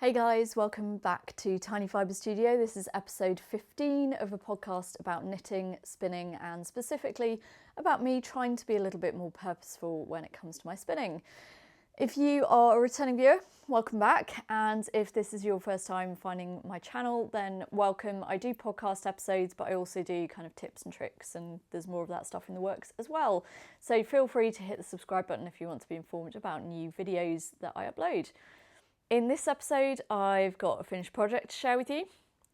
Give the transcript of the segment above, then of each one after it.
Hey guys, welcome back to Tiny Fibre Studio. This is episode 15 of a podcast about knitting, spinning, and specifically about me trying to be a little bit more purposeful when it comes to my spinning. If you are a returning viewer, welcome back. And if this is your first time finding my channel, then welcome. I do podcast episodes, but I also do kind of tips and tricks, and there's more of that stuff in the works as well. So feel free to hit the subscribe button if you want to be informed about new videos that I upload. In this episode, I've got a finished project to share with you.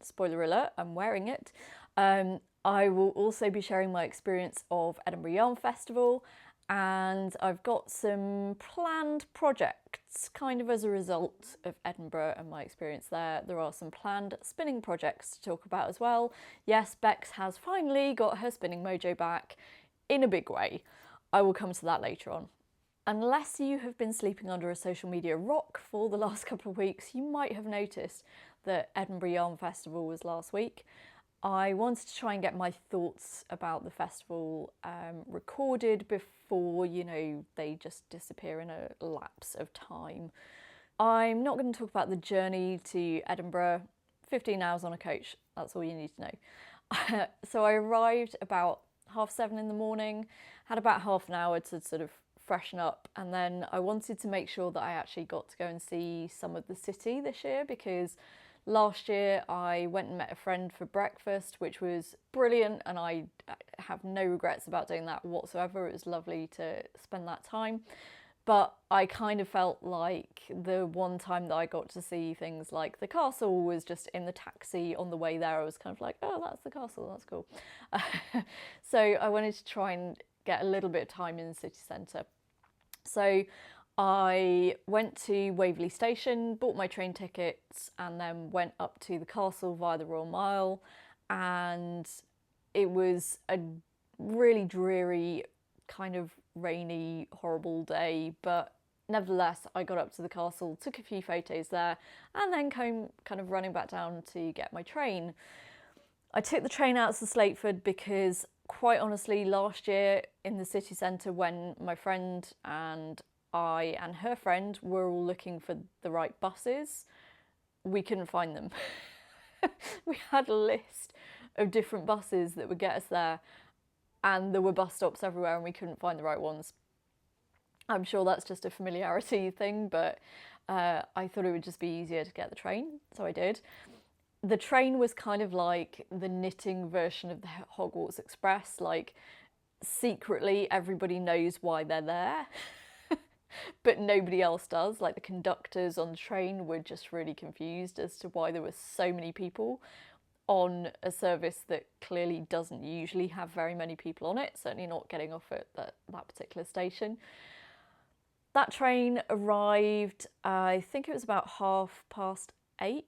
Spoiler alert, I'm wearing it. I will also be sharing my experience of Edinburgh Yarn Festival, and I've got some planned projects kind of as a result of Edinburgh and my experience there. There are some planned spinning projects to talk about as well. Yes, Bex has finally got her spinning mojo back in a big way. I will come to that later on. Unless you have been sleeping under a social media rock for the last couple of weeks, you might have noticed that Edinburgh Yarn Festival was last week. I wanted to try and get my thoughts about the festival recorded before, they just disappear in a lapse of time. I'm not going to talk about the journey to Edinburgh. 15 hours on a coach, that's all you need to know. So I arrived about 7:30 in the morning, had about half an hour to sort of freshen up, and then I wanted to make sure that I actually got to go and see some of the city this year, because last year I went and met a friend for breakfast, which was brilliant, and I have no regrets about doing that whatsoever. It was lovely to spend that time, but I kind of felt like the one time that I got to see things like the castle was just in the taxi on the way there. I was kind of like, oh, that's the castle, that's cool. So I wanted to try and get a little bit of time in the city centre. So I went to Waverley Station, bought my train tickets, and then went up to the castle via the Royal Mile, and it was a really dreary, kind of rainy, horrible day, but nevertheless I got up to the castle, took a few photos there, and then came kind of running back down to get my train. I took the train out to Slateford because, quite honestly, last year in the city centre, when my friend and I and her friend were all looking for the right buses, we couldn't find them. We had a list of different buses that would get us there, and there were bus stops everywhere and we couldn't find the right ones. I'm sure that's just a familiarity thing, but I thought it would just be easier to get the train, so I did. The train was kind of like the knitting version of the Hogwarts Express. Like, secretly everybody knows why they're there, but nobody else does. Like, the conductors on the train were just really confused as to why there were so many people on a service that clearly doesn't usually have very many people on it, certainly not getting off at that particular station. That train arrived, I think it was about 8:30.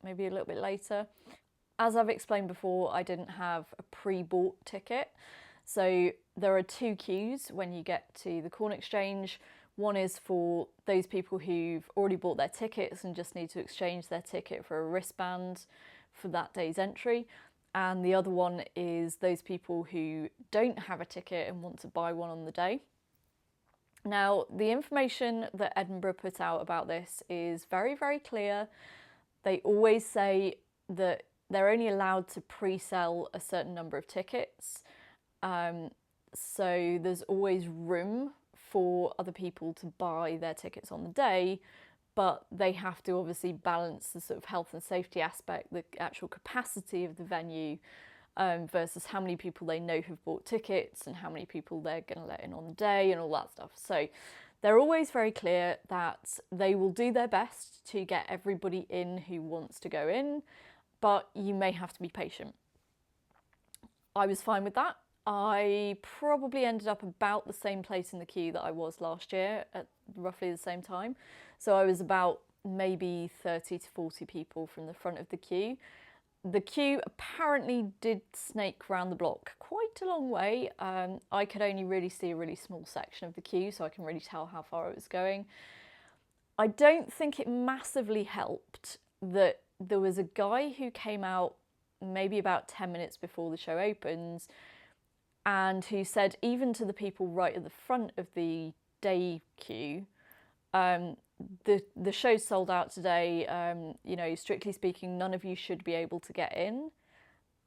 Maybe a little bit later. As I've explained before, I didn't have a pre-bought ticket. So there are two queues when you get to the Corn Exchange. One is for those people who've already bought their tickets and just need to exchange their ticket for a wristband for that day's entry. And the other one is those people who don't have a ticket and want to buy one on the day. Now, the information that Edinburgh put out about this is very, very clear. They always say that they're only allowed to pre-sell a certain number of tickets. So there's always room for other people to buy their tickets on the day, but they have to obviously balance the sort of health and safety aspect, the actual capacity of the venue, versus how many people they know have bought tickets and how many people they're going to let in on the day and all that stuff. So they're always very clear that they will do their best to get everybody in who wants to go in, but you may have to be patient. I was fine with that. I probably ended up about the same place in the queue that I was last year at roughly the same time. So I was about maybe 30 to 40 people from the front of the queue. The queue apparently did snake round the block quite a long way. I could only really see a really small section of the queue, so I can really tell how far it was going. I don't think it massively helped that there was a guy who came out maybe about 10 minutes before the show opens and who said, even to the people right at the front of the day queue, the show's sold out today. You know, strictly speaking, none of you should be able to get in.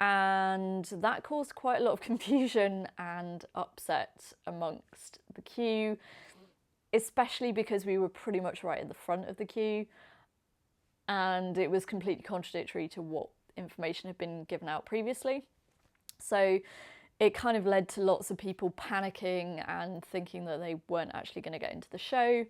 And that caused quite a lot of confusion and upset amongst the queue, especially because we were pretty much right at the front of the queue, and it was completely contradictory to what information had been given out previously. So it kind of led to lots of people panicking and thinking that they weren't actually going to get into the show.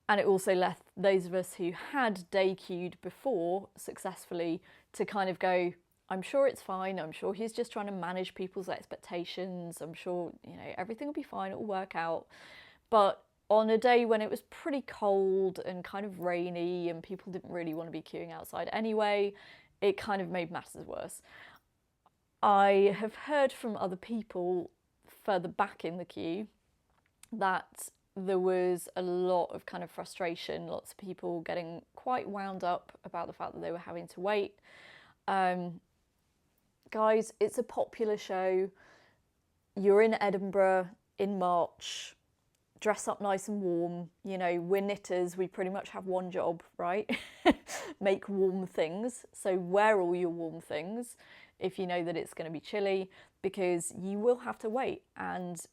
And it also left those of us who had day queued before successfully to kind of go, I'm sure it's fine. I'm sure he's just trying to manage people's expectations. I'm sure, you know, everything will be fine. It will work out. But on a day when it was pretty cold and kind of rainy and people didn't really want to be queuing outside anyway, it kind of made matters worse. I have heard from other people further back in the queue that there was a lot of kind of frustration, lots of people getting quite wound up about the fact that they were having to wait. Guys, it's a popular show. You're in Edinburgh in March. Dress up nice and warm. You know, we're knitters. We pretty much have one job, right? Make warm things. So wear all your warm things if you know that it's going to be chilly, because you will have to wait, and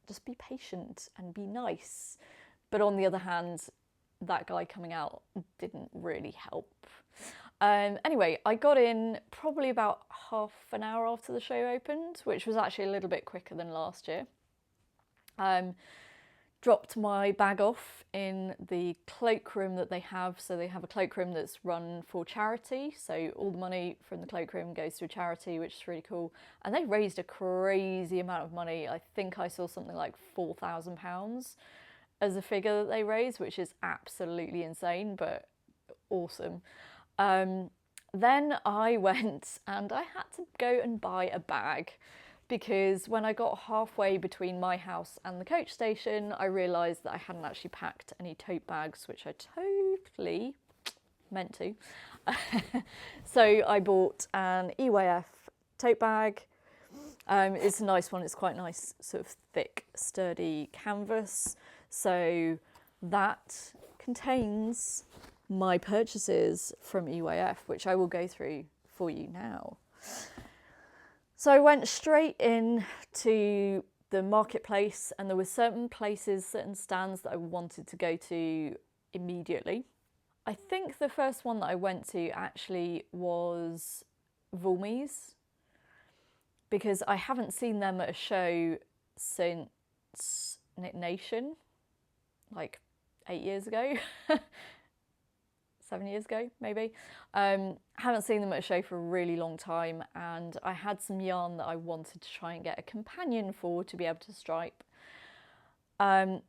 just be patient and be nice. But on the other hand, that guy coming out didn't really help. Anyway, I got in probably about half an hour after the show opened, which was actually a little bit quicker than last year. Dropped my bag off in the cloakroom that they have. So they have a cloakroom that's run for charity. So all the money from the cloakroom goes to a charity, which is really cool. And they raised a crazy amount of money. I think I saw something like £4,000 as a figure that they raised, which is absolutely insane, but awesome. Then I went and I had to go and buy a bag, because when I got halfway between my house and the coach station, I realised that I hadn't actually packed any tote bags, which I totally meant to. So I bought an EYF tote bag. It's a nice one. It's quite nice, sort of thick, sturdy canvas. So that contains my purchases from EYF, which I will go through for you now. So I went straight in to the marketplace, and there were certain places, certain stands that I wanted to go to immediately. I think the first one that I went to actually was Vulmy's, because I haven't seen them at a show since Knit Nation, like 8 years ago. 7 years ago, maybe. Haven't seen them at a show for a really long time, and I had some yarn that I wanted to try and get a companion for to be able to stripe. I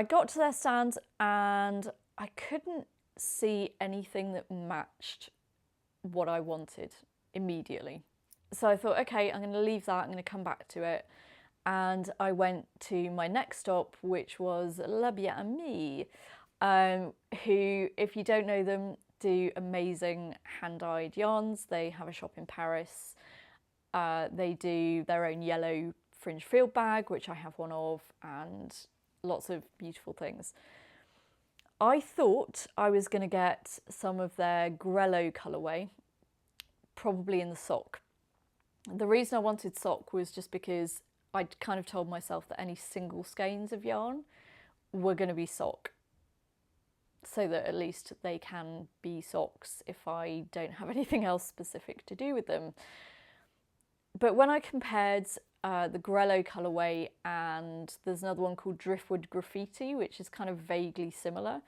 got to their stand and I couldn't see anything that matched what I wanted immediately. So I thought, okay, I'm going to leave that, I'm going to come back to it. And I went to my next stop, which was La Bien Amie. Who, if you don't know them, do amazing hand-dyed yarns. They have a shop in Paris. They do their own yellow fringe field bag, which I have one of, and lots of beautiful things. I thought I was going to get some of their Grello colourway, probably in the sock. The reason I wanted sock was just because I'd kind of told myself that any single skeins of yarn were going to be sock, so that at least they can be socks if I don't have anything else specific to do with them. But when I compared the Grello colourway, and there's another one called Driftwood Graffiti, which is kind of vaguely similar,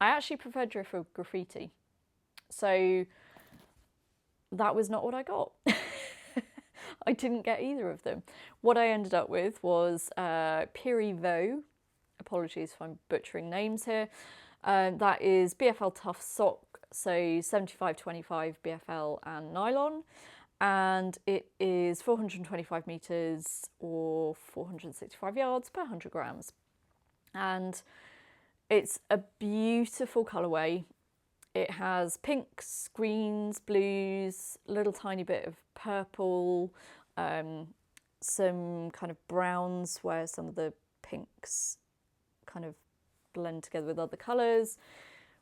I actually prefer Driftwood Graffiti. So that was not what I got. I didn't get either of them. What I ended up with was Pirivo. Apologies if I'm butchering names here. That is BFL Tough sock, so 75/25 BFL and nylon, and it is 425 metres or 465 yards per 100 grams. And it's a beautiful colourway. It has pinks, greens, blues, a little tiny bit of purple, some kind of browns where some of the pinks kind of blend together with other colours.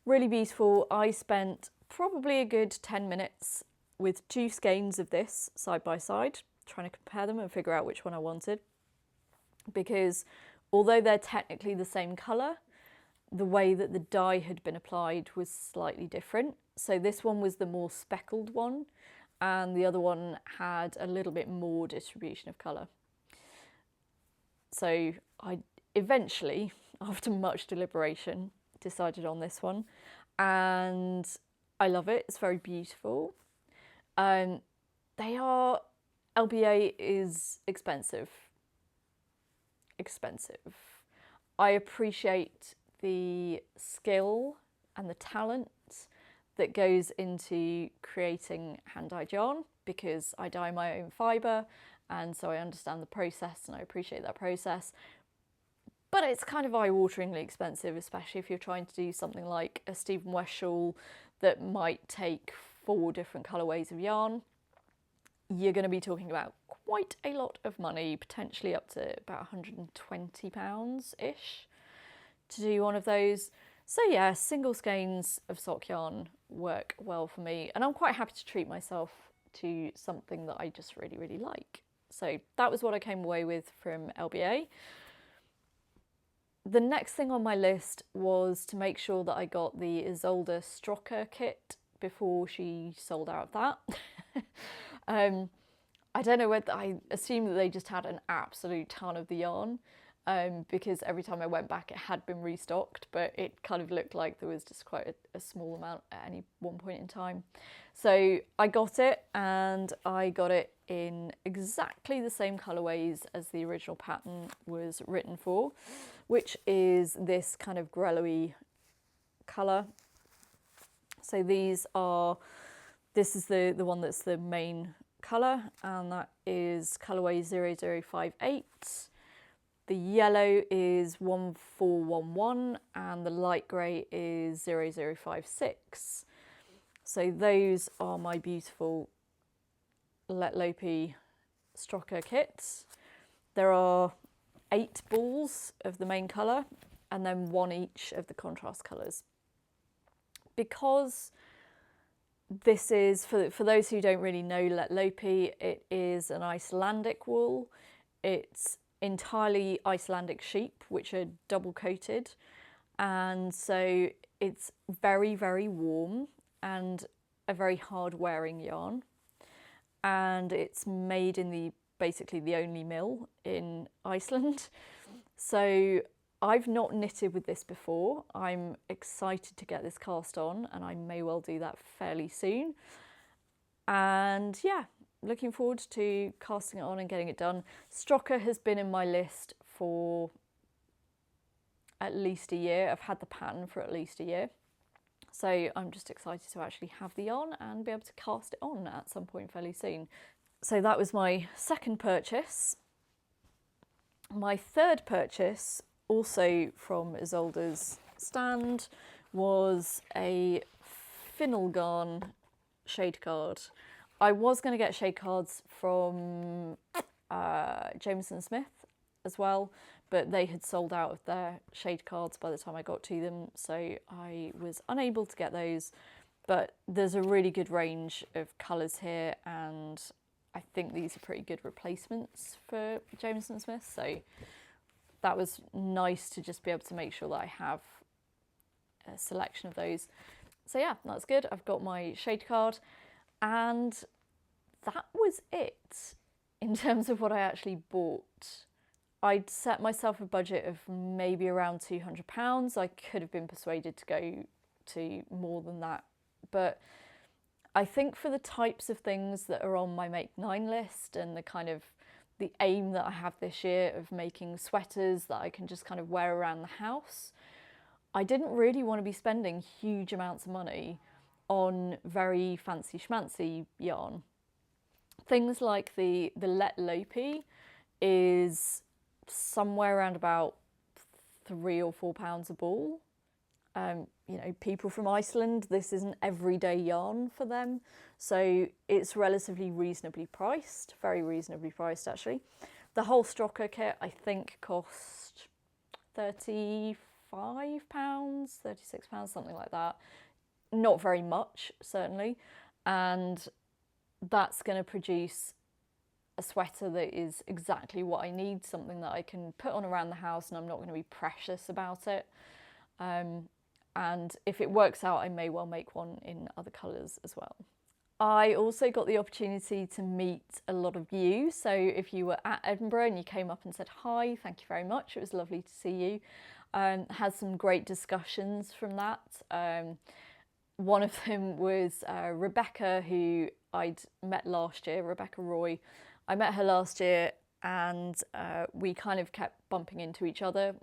Really beautiful. I spent probably a good 10 minutes with 2 skeins of this side by side, trying to compare them and figure out which one I wanted. Because although they're technically the same colour, the way that the dye had been applied was slightly different. So this one was the more speckled one, and the other one had a little bit more distribution of colour. So I eventually, after much deliberation, decided on this one, and I love it. It's very beautiful. LBA is expensive. I appreciate the skill and the talent that goes into creating hand-dyed yarn, because I dye my own fibre, and so I understand the process and I appreciate that process. But it's kind of eye-wateringly expensive, especially if you're trying to do something like a Stephen West shawl that might take 4 different colourways of yarn. You're going to be talking about quite a lot of money, potentially up to about £120-ish to do one of those. So yeah, single skeins of sock yarn work well for me, and I'm quite happy to treat myself to something that I just really, really like. So that was what I came away with from LBA. The next thing on my list was to make sure that I got the Isolde Strocker kit before she sold out of that. I don't know whether, I assume that they just had an absolute ton of the yarn, because every time I went back it had been restocked, but it kind of looked like there was just quite a small amount at any one point in time. So I got it, and I got it in exactly the same colourways as the original pattern was written for, which is this kind of grello-y colour. So this is the one that's the main colour, and that is colourway 0058. The yellow is 1411 and the light grey is 0056. So those are my beautiful Let Lopi Strocker kits. There are 8 balls of the main colour and then 1 each of the contrast colours. Because this is, for those who don't really know Let Lopi, it is an Icelandic wool. It's entirely Icelandic sheep, which are double coated, and so it's very, very warm and a very hard wearing yarn, and it's made in basically the only mill in Iceland. So I've not knitted with this before. I'm excited to get this cast on, and I may well do that fairly soon. And yeah, looking forward to casting it on and getting it done. Strocker has been in my list for at least a year. I've had the pattern for at least a year. So I'm just excited to actually have the yarn and be able to cast it on at some point fairly soon. So that was my second purchase. My third purchase, also from Isolde's stand, was a Finalgarn shade card. I was going to get shade cards from Jameson Smith as well, but they had sold out of their shade cards by the time I got to them, so I was unable to get those. But there's a really good range of colours here, and I think these are pretty good replacements for Jameson Smith, so that was nice to just be able to make sure that I have a selection of those. So yeah, that's good. I've got my shade card, and that was it in terms of what I actually bought. I'd set myself a budget of maybe around £200. I could have been persuaded to go to more than that, but I think for the types of things that are on my Make 9 list and the kind of the aim that I have this year of making sweaters that I can just kind of wear around the house, I didn't really want to be spending huge amounts of money on very fancy schmancy yarn. Things like the Let Lopi is somewhere around about £3 or £4 a ball. You know, people from Iceland, this isn't everyday yarn for them, so it's relatively reasonably priced, very reasonably priced actually. The whole Strocker kit I think cost £35 £36, something like that. Not very much, certainly. And that's going to produce a sweater that is exactly what I need, something that I can put on around the house and I'm not going to be precious about it. And if it works out, I may well make one in other colours as well. I also got the opportunity to meet a lot of you. So if you were at Edinburgh and you came up and said hi, thank you very much. It was lovely to see you. Had some great discussions from that. One of them was Rebecca, who I'd met last year, Rebecca Roy. I met her last year and we kind of kept bumping into each other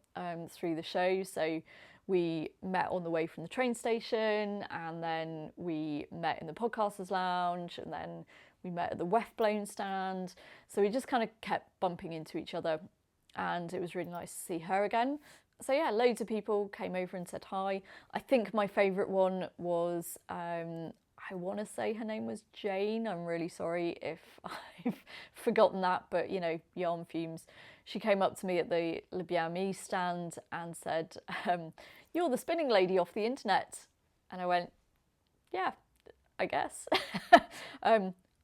through the show. So we met on the way from the train station, and then we met in the podcasters lounge, and then we met at the Weft Blown stand. So we just kind of kept bumping into each other, and it was really nice to see her again. So yeah, loads of people came over and said hi. I think my favourite one was, I want to say her name was Jane. I'm really sorry if I've forgotten that, but you know, yarn fumes. She came up to me at the Le Bien Me stand and said, "You're the spinning lady off the internet." And I went, "Yeah, I guess."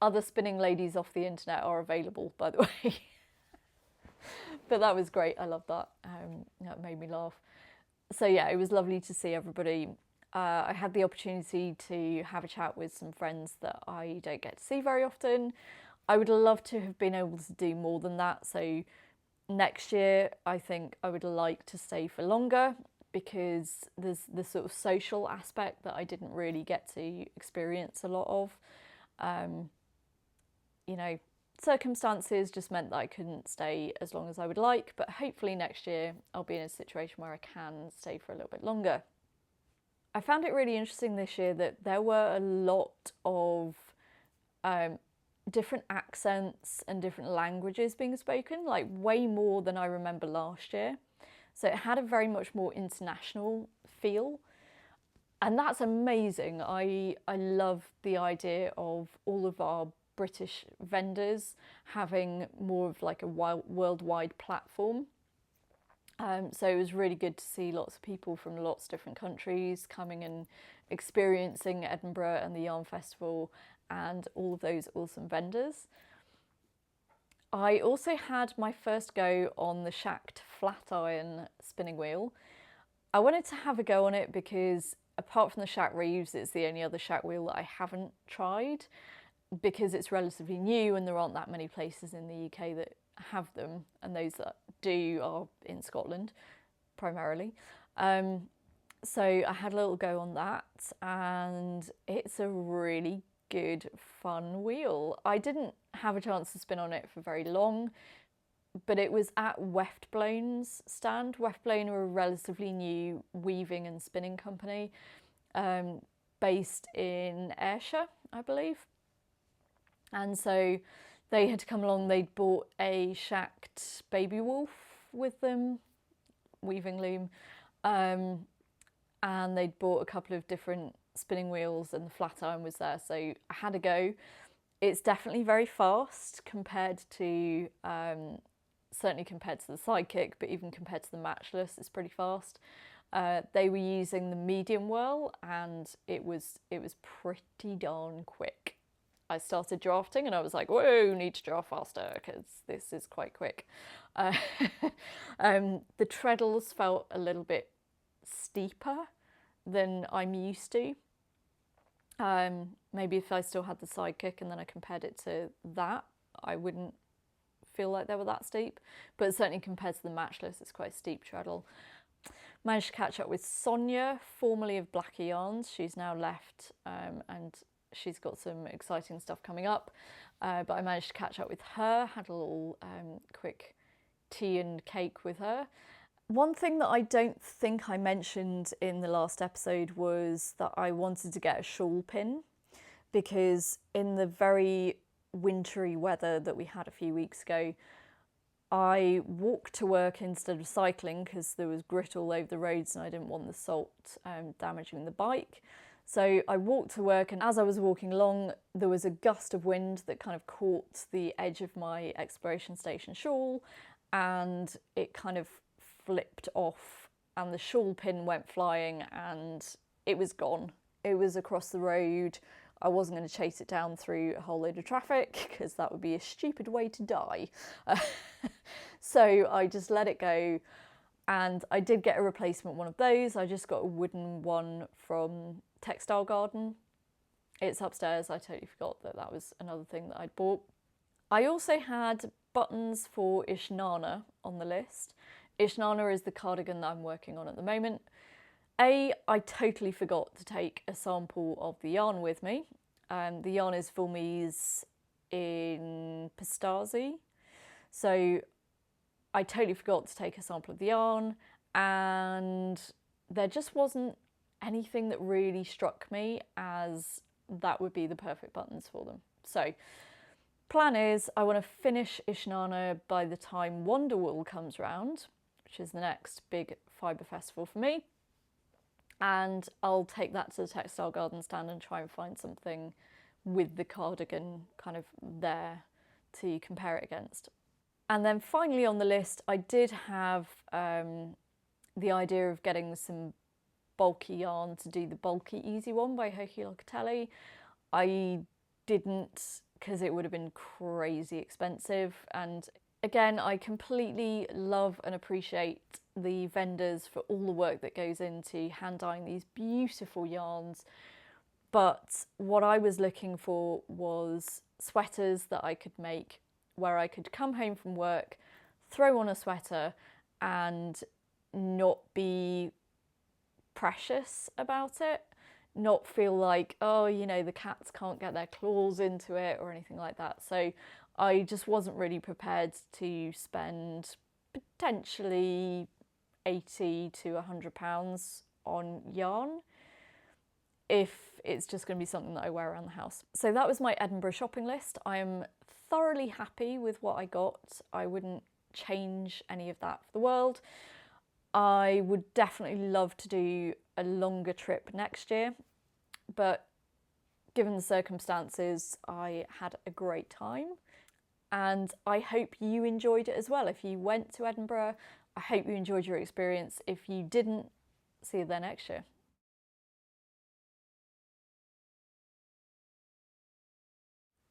Other spinning ladies off the internet are available, by the way. But that was great. I loved that. That made me laugh. So yeah, it was lovely to see everybody. I had the opportunity to have a chat with some friends that I don't get to see very often. I would love to have been able to do more than that. So next year, I think I would like to stay for longer, because there's the sort of social aspect that I didn't really get to experience a lot of. You know, circumstances just meant that I couldn't stay as long as I would like, but hopefully next year I'll be in a situation where I can stay for a little bit longer. I found it really interesting this year that there were a lot of different accents and different languages being spoken, like way more than I remember last year. So it had a very much more international feel, and that's amazing. I love the idea of all of our British vendors having more of like a worldwide platform. So it was really good to see lots of people from lots of different countries coming and experiencing Edinburgh and the Yarn Festival and all of those awesome vendors. I also had my first go on the Shacked flat iron spinning wheel. I wanted to have a go on it because apart from the Shack Reeves, it's the only other Shack wheel that I haven't tried, because it's relatively new and there aren't that many places in the UK that have them, and those that do are in Scotland primarily. So I had a little go on that, and it's a really good fun wheel. I didn't have a chance to spin on it for very long, but it was at Weft Blown's stand. Weft Blown are a relatively new weaving and spinning company based in Ayrshire, I believe. And so they had come along, they'd bought a Shacked baby wolf with them, weaving loom, and they'd bought a couple of different spinning wheels, and the flat iron was there, so I had a go. It's definitely very fast compared to, certainly compared to the Sidekick, but even compared to the Matchless, it's pretty fast. They were using the medium whirl, and it was pretty darn quick. I started drafting and I was like, whoa, need to draft faster because this is quite quick. The treadles felt a little bit steeper than I'm used to. Maybe if I still had the Sidekick and then I compared it to that, I wouldn't feel like they were that steep. But certainly compared to the Matchless, it's quite a steep treadle. Managed to catch up with Sonia, formerly of Blacky Yarns. She's now left and she's got some exciting stuff coming up, but I managed to catch up with her, had a little quick tea and cake with her. One thing that I don't think I mentioned in the last episode was that I wanted to get a shawl pin, because in the very wintry weather that we had a few weeks ago, I walked to work instead of cycling because there was grit all over the roads and I didn't want the salt damaging the bike. So I walked to work, and as I was walking along, there was a gust of wind that kind of caught the edge of my exploration station shawl, and it kind of flipped off and the shawl pin went flying and it was gone. It was across the road. I wasn't going to chase it down through a whole load of traffic because that would be a stupid way to die. So I just let it go, and I did get a replacement one of those. I just got a wooden one from Textile Garden. It's upstairs. I totally forgot that that was another thing that I'd bought. I also had buttons for Ishnana on the list. Ishnana is the cardigan that I'm working on at the moment. I totally forgot to take a sample of the yarn with me. The yarn is Fulmese in Pistazi. So I totally forgot to take a sample of the yarn, and there just wasn't anything that really struck me as that would be the perfect buttons for them. So plan is I want to finish Ishnana by the time Wonderwool comes round, which is the next big fibre festival for me. And I'll take that to the Textile Garden stand and try and find something with the cardigan kind of there to compare it against. And then finally on the list, I did have the idea of getting some bulky yarn to do the bulky easy one by Hoki Locatelli. I didn't, because it would have been crazy expensive. And again, I completely love and appreciate the vendors for all the work that goes into hand dyeing these beautiful yarns. But what I was looking for was sweaters that I could make where I could come home from work, throw on a sweater and not be precious about it, not feel like, oh, you know, the cats can't get their claws into it or anything like that. So I just wasn't really prepared to spend potentially £80 to £100 on yarn if it's just going to be something that I wear around the house. So that was my Edinburgh shopping list. I am thoroughly happy with what I got. I wouldn't change any of that for the world. I would definitely love to do a longer trip next year, but given the circumstances, I had a great time. And I hope you enjoyed it as well. If you went to Edinburgh, I hope you enjoyed your experience. If you didn't, see you there next year.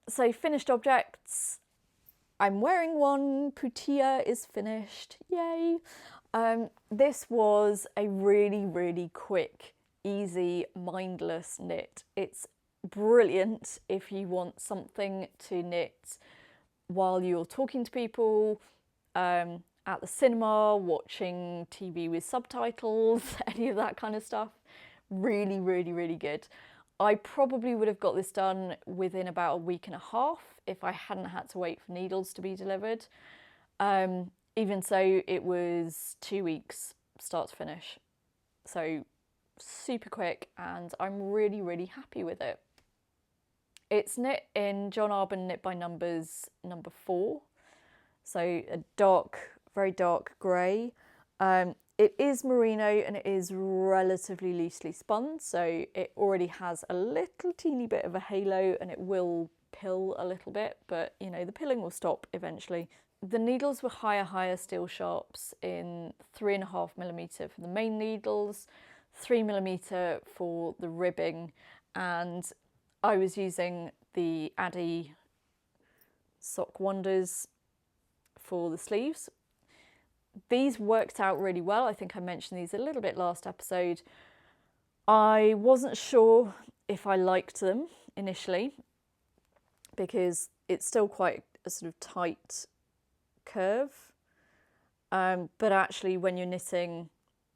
So finished objects. I'm wearing one. Putia is finished. Yay! This was a really, really quick, easy, mindless knit. It's brilliant if you want something to knit while you're talking to people, at the cinema, watching TV with subtitles, any of that kind of stuff. Really, really, really good. I probably would have got this done within about a week and a half if I hadn't had to wait for needles to be delivered. Even so, it was 2 weeks start to finish. So super quick, and I'm really, really happy with it. It's knit in John Arbon Knit by Numbers number 4. So a dark, very dark grey. It is merino and it is relatively loosely spun, so it already has a little teeny bit of a halo and it will pill a little bit, but you know, the pilling will stop eventually. The needles were higher steel sharps in 3.5mm for the main needles, 3mm for the ribbing, and I was using the Addy Sock Wonders for the sleeves. These worked out really well. I think I mentioned these a little bit last episode. I wasn't sure if I liked them initially because it's still quite a sort of tight curve. But actually when you're knitting,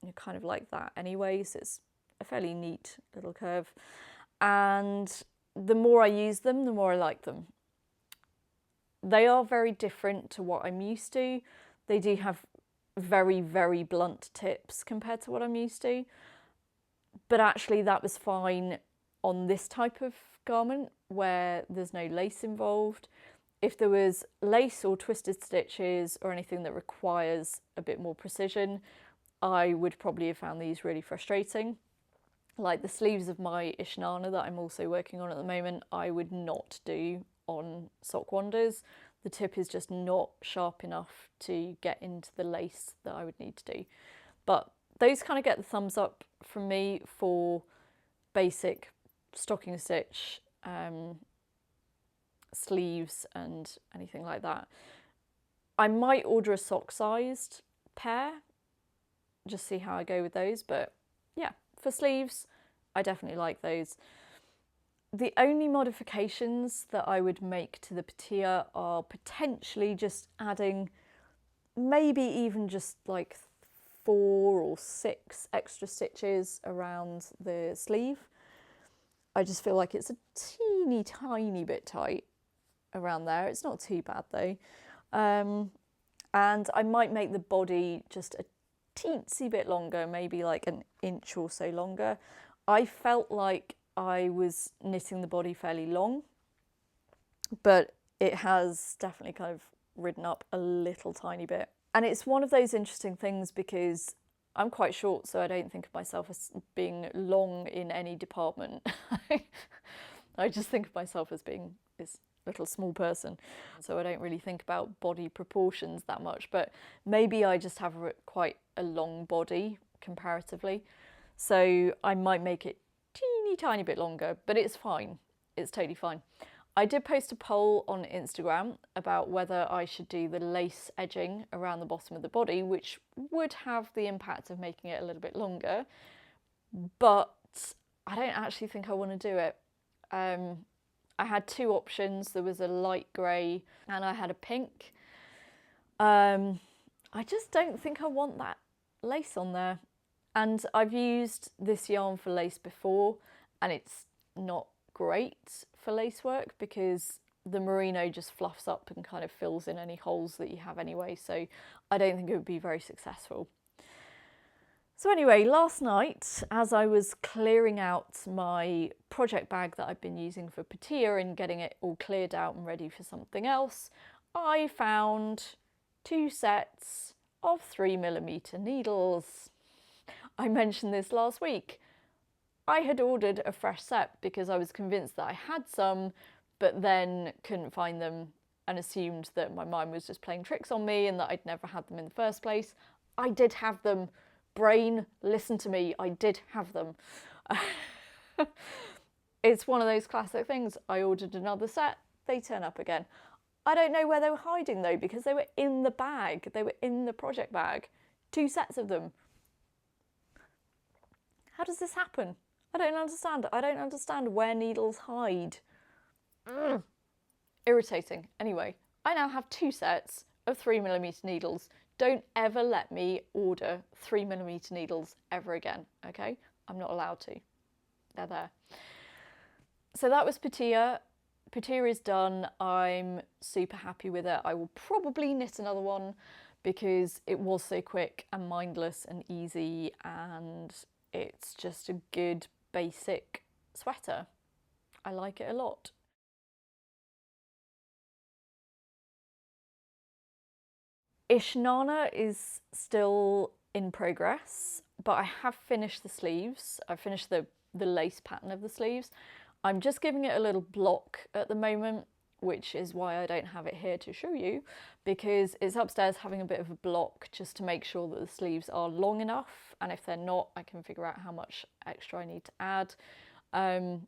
you're kind of like that anyway, so it's a fairly neat little curve. And the more I use them, the more I like them. They are very different to what I'm used to. They do have very, very blunt tips compared to what I'm used to. But actually that was fine on this type of garment where there's no lace involved. If there was lace or twisted stitches or anything that requires a bit more precision, I would probably have found these really frustrating. Like the sleeves of my Ishnana that I'm also working on at the moment, I would not do on Sock Wonders. The tip is just not sharp enough to get into the lace that I would need to do. But those kind of get the thumbs up from me for basic stocking stitch, sleeves and anything like that. I might order a sock-sized pair, just see how I go with those, but yeah, for sleeves, I definitely like those. The only modifications that I would make to the patea are potentially just adding maybe even just like 4 or 6 extra stitches around the sleeve. I just feel like it's a teeny tiny bit tight around there. It's not too bad though. And I might make the body just a teensy bit longer, maybe like an inch or so longer. I felt like I was knitting the body fairly long, but it has definitely kind of ridden up a little tiny bit. And it's one of those interesting things because I'm quite short, so I don't think of myself as being long in any department. I just think of myself as being this little small person, so I don't really think about body proportions that much, but maybe I just have quite a long body comparatively, so I might make it teeny tiny bit longer, but it's fine. It's totally fine. I did post a poll on Instagram about whether I should do the lace edging around the bottom of the body, which would have the impact of making it a little bit longer, but I don't actually think I want to do it. I had 2 options. There was a light grey and I had a pink. I just don't think I want that lace on there. And I've used this yarn for lace before and it's not great for lace work because the merino just fluffs up and kind of fills in any holes that you have anyway, so I don't think it would be very successful. So anyway, last night, as I was clearing out my project bag that I've been using for patea and getting it all cleared out and ready for something else, I found 2 sets of 3mm needles. I mentioned this last week. I had ordered a fresh set because I was convinced that I had some, but then couldn't find them and assumed that my mind was just playing tricks on me and that I'd never had them in the first place. I did have them. Brain, listen to me, I did have them. It's one of those classic things. I ordered another set, they turn up again. I don't know where they were hiding though, because they were in the bag. They were in the project bag. 2 sets of them. How does this happen? I don't understand. I don't understand where needles hide. Irritating. Anyway, I now have 2 sets of 3mm needles. Don't ever let me order 3mm needles ever again, okay? I'm not allowed to. They're there. So that was patea. Patea is done. I'm super happy with it. I will probably knit another one because it was so quick and mindless and easy, and it's just a good basic sweater. I like it a lot. Ishnana is still in progress, but I have finished the sleeves. I've finished the lace pattern of the sleeves. I'm just giving it a little block at the moment, which is why I don't have it here to show you, because it's upstairs having a bit of a block just to make sure that the sleeves are long enough, and if they're not, I can figure out how much extra I need to add. I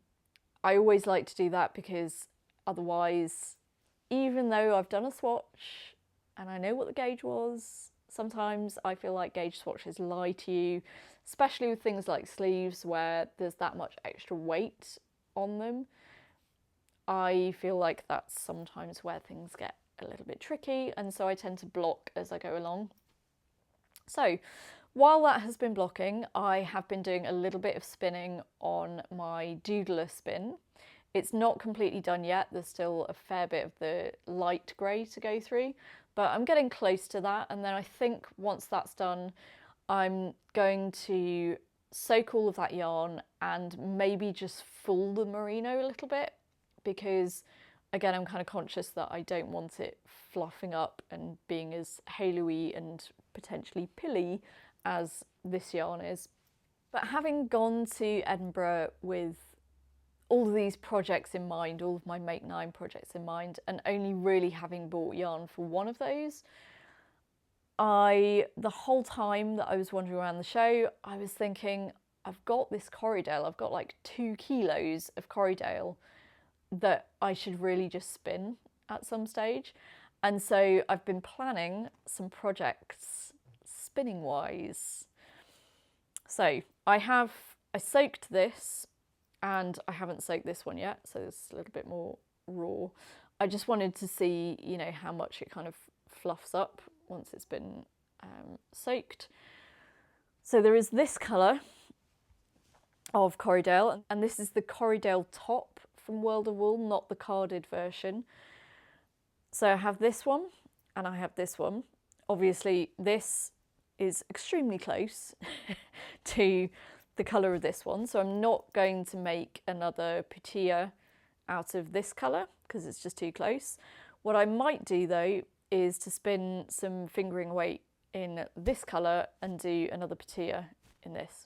always like to do that because otherwise, even though I've done a swatch and I know what the gauge was, sometimes I feel like gauge swatches lie to you, especially with things like sleeves where there's that much extra weight on them. I feel like that's sometimes where things get a little bit tricky, and so I tend to block as I go along. So while that has been blocking, I have been doing a little bit of spinning on my doodler spin. It's not completely done yet. There's still a fair bit of the light grey to go through, but I'm getting close to that. And then I think once that's done, I'm going to soak all of that yarn and maybe just full the merino a little bit, because again, I'm kind of conscious that I don't want it fluffing up and being as halo-y and potentially pilly as this yarn is. But having gone to Edinburgh with all of these projects in mind, all of my Make 9 projects in mind, and only really having bought yarn for one of those, The whole time that I was wandering around the show, I was thinking, I've got this Corriedale, I've got like 2 kilos of Corriedale that I should really just spin at some stage. And so I've been planning some projects spinning wise. So I soaked this, and I haven't soaked this one yet, so it's a little bit more raw. I just wanted to see, you know, how much it kind of fluffs up once it's been soaked. So there is this colour of Corriedale, and this is the Corriedale top from World of Wool, not the carded version. So I have this one and I have this one. Obviously this is extremely close to the colour of this one, so I'm not going to make another putia out of this colour because it's just too close. What I might do though is to spin some fingering weight in this colour and do another putia in this.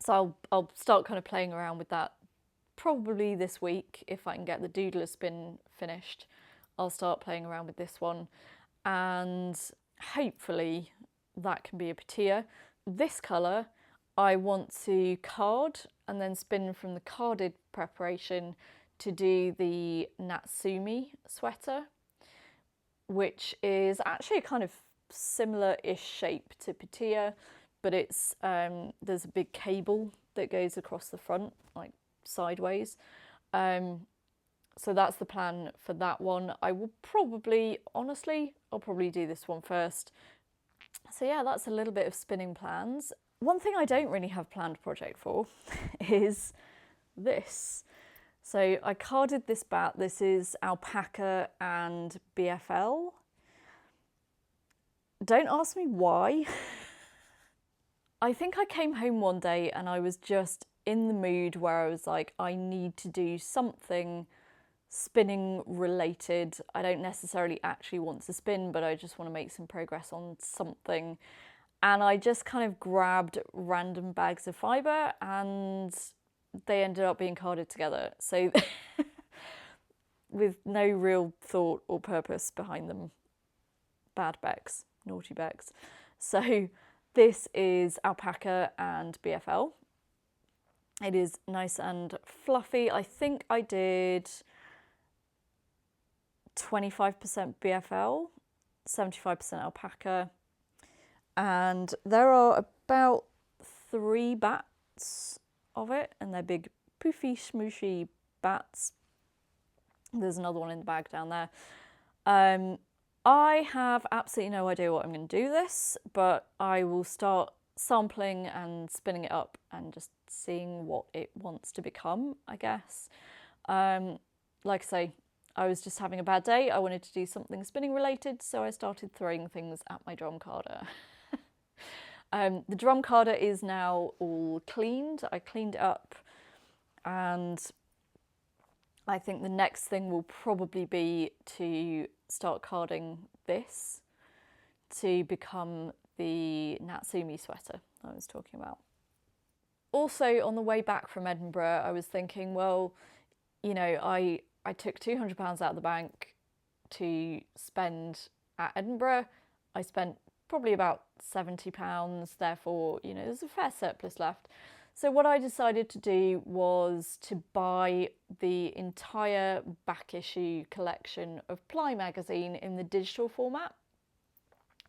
So I'll start kind of playing around with that probably this week. If I can get the doodler spin finished, I'll start playing around with this one, and hopefully that can be a putia. This colour I want to card and then spin from the carded preparation to do the Natsumi sweater, which is actually a kind of similar-ish shape to putia, but it's there's a big cable that goes across the front, like sideways. So that's the plan for that one. I will probably, honestly, I'll probably do this one first. So yeah, that's a little bit of spinning plans. One thing I don't really have planned project for is this. So I carded this bat. This is alpaca and BFL. Don't ask me why. I think I came home one day and I was just in the mood where I was like, I need to do something spinning related. I don't necessarily actually want to spin, but I just want to make some progress on something. And I just kind of grabbed random bags of fibre and they ended up being carded together. So with no real thought or purpose behind them. Bad Bex, naughty Bex. So this is alpaca and BFL. It is nice and fluffy. I think I did 25% BFL, 75% alpaca, and there are about 3 bats of it, and they're big poofy smooshy bats. There's another one in the bag down there. I have absolutely no idea what I'm going to do this, but I will start sampling and spinning it up and just seeing what it wants to become, I guess. Like I say, I was just having a bad day. I wanted to do something spinning related, so I started throwing things at my drum carder. The drum carder is now all cleaned. I cleaned it up, and I think the next thing will probably be to start carding this to become the Natsumi sweater I was talking about. Also, on the way back from Edinburgh, I was thinking, well, you know, I took £200 out of the bank to spend at Edinburgh. I spent probably about £70, therefore, you know, there's a fair surplus left. So what I decided to do was to buy the entire back issue collection of Ply magazine in the digital format.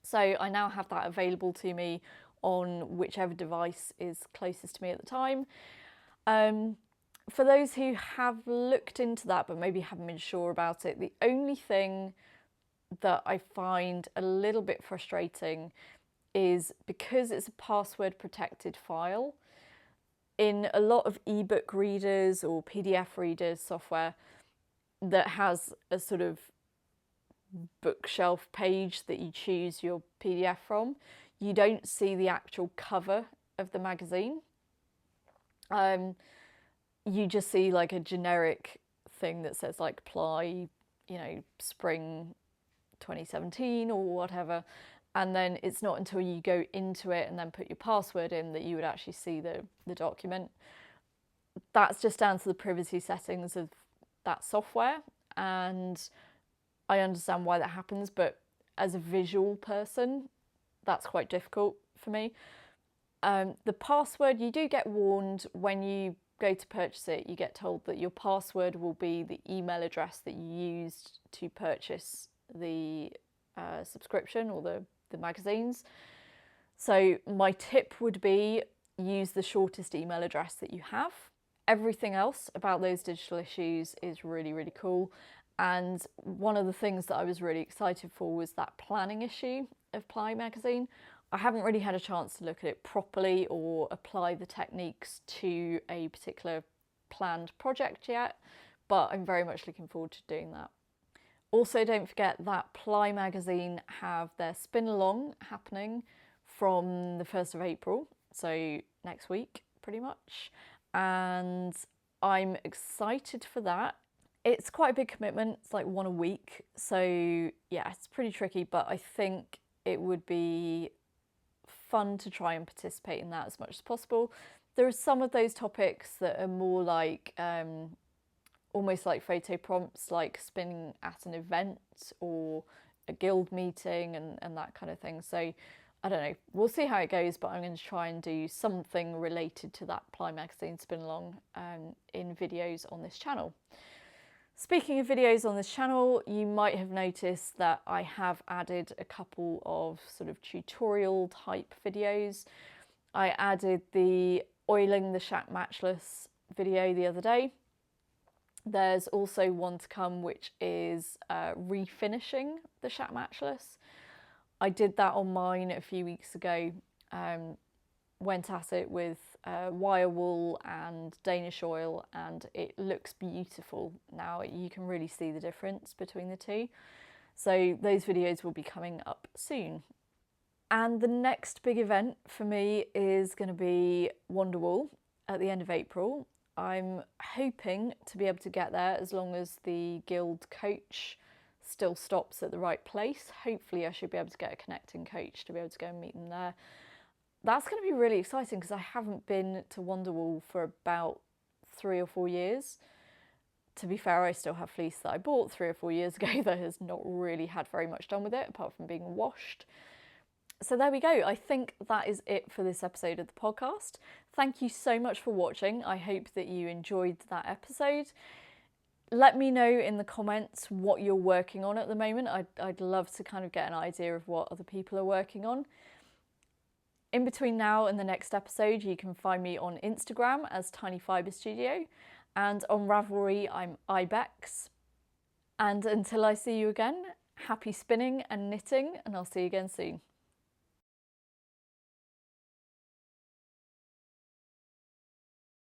So I now have that available to me on whichever device is closest to me at the time. For those who have looked into that but maybe haven't been sure about it, the only thing that I find a little bit frustrating is because it's a password protected file. In a lot of ebook readers or PDF readers software that has a sort of bookshelf page that you choose your PDF from, you don't see the actual cover of the magazine. You just see like a generic thing that says like Ply, you know, spring 2017 or whatever. And then it's not until you go into it and then put your password in that you would actually see the document. That's just down to the privacy settings of that software. And I understand why that happens, but as a visual person, that's quite difficult for me. The password, you do get warned when you go to purchase it. You get told that your password will be the email address that you used to purchase the subscription or the magazines. So my tip would be use the shortest email address that you have. Everything else about those digital issues is really, really cool. And one of the things that I was really excited for was that planning issue of Ply magazine. I haven't really had a chance to look at it properly or apply the techniques to a particular planned project yet, but I'm very much looking forward to doing that. Also, don't forget that Ply magazine have their spin along happening from the 1st of April, so next week pretty much, and I'm excited for that. It's quite a big commitment, it's like one a week, so yeah, it's pretty tricky, but I think it would be fun to try and participate in that as much as possible. There are some of those topics that are more like almost like photo prompts, like spinning at an event or a guild meeting and that kind of thing. So I don't know, we'll see how it goes, but I'm going to try and do something related to that Ply magazine spin along in videos on this channel. Speaking of videos on this channel, you might have noticed that I have added a couple of sort of tutorial type videos. I added the oiling the Shat Matchless video the other day. There's also one to come which is refinishing the Shat Matchless. I did that on mine a few weeks ago. Went at it with wire wool and Danish oil, and it looks beautiful now. You can really see the difference between the two. So those videos will be coming up soon. And the next big event for me is going to be Wonderwall at the end of April. I'm hoping to be able to get there as long as the guild coach still stops at the right place. Hopefully I should be able to get a connecting coach to be able to go and meet them there. That's going to be really exciting because I haven't been to Wonderwall for about 3 or 4 years. To be fair, I still have fleece that I bought 3 or 4 years ago that has not really had very much done with it apart from being washed. So there we go. I think that is it for this episode of the podcast. Thank you so much for watching. I hope that you enjoyed that episode. Let me know in the comments what you're working on at the moment. I'd love to kind of get an idea of what other people are working on. In between now and the next episode, you can find me on Instagram as Tiny Fibre Studio, and on Ravelry I'm Ibex. And until I see you again, happy spinning and knitting, and I'll see you again soon.